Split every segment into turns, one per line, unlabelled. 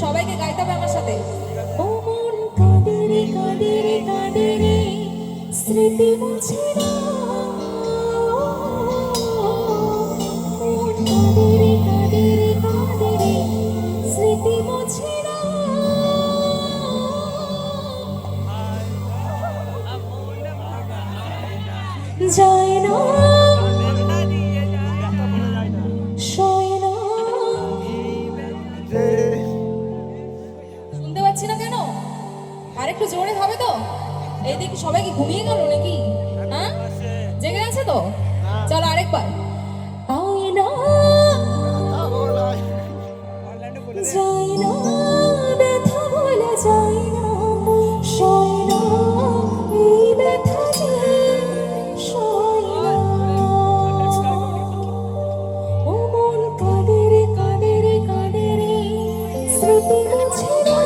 সবাইকে গাইতে হবে আমার সাথে। ও মন কাঁদে রে কাঁদে রে কাঁদে রে স্মৃতি মুছে না, মন কাঁদে রে কাঁদে রে কাঁদে রে স্মৃতি মুছে না, যায় না আরেকটু জোরে হবে তো? এই দেখি সবাই কি ঘুমিয়ে গেল নাকি? হ্যাঁ, জেগে আছে তো? চলো আরেকবার। যাই না ব্যথা বলে যাই না, সয় না এই ব্যথা যে সয় না, ও মন কাঁদে রে কাঁদে রে কাঁদে রে স্মৃতি মুছে না,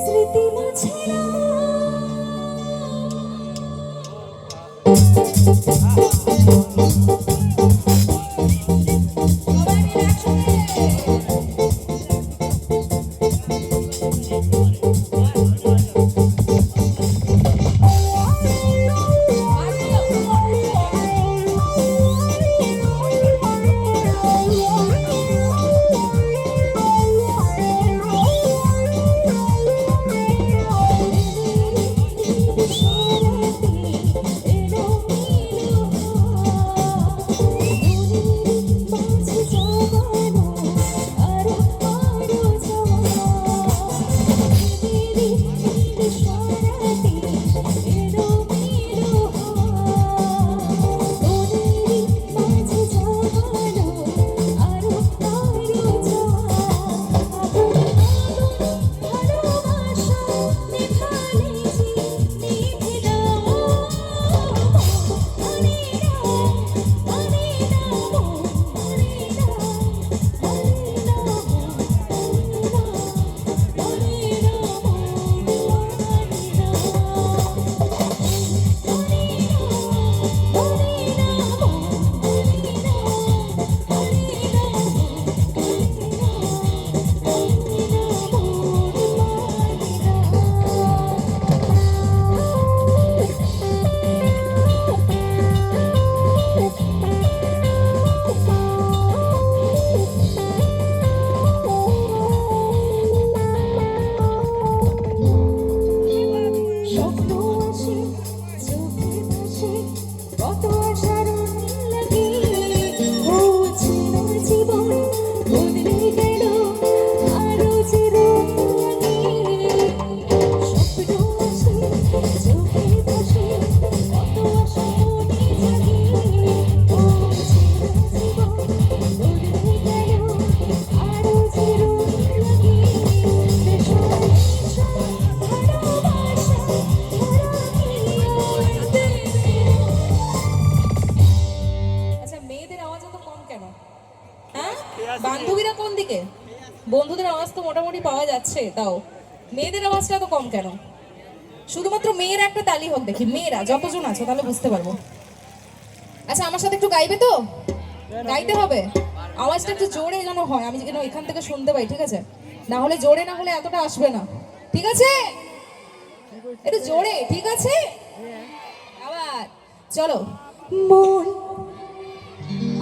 স্মৃতি মুছে না। বান্ধবীরা কোন দিকে? বন্ধুদের আওয়াজ তো মোটামুটি পাওয়া যাচ্ছে, তাও মেয়েদের আওয়াজটা তো কম কেন? শুধুমাত্র মেয়েরা একটা তালি হোক দেখি, মেয়েরা যতজন আছো তাহলে বুঝতে পারবো। আচ্ছা আমার সাথে একটু গাইবে তো? গাইতে হবে, আওয়াজটা একটু জোরে যেন হয়, আমি যেন এখান থেকে শুনতে পাই, ঠিক আছে? না হলে জোরে না হলে এতটা আসবে না, ঠিক আছে? একটু জোরে, ঠিক আছে? আবার চলো, মন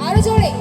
আরো জোরে।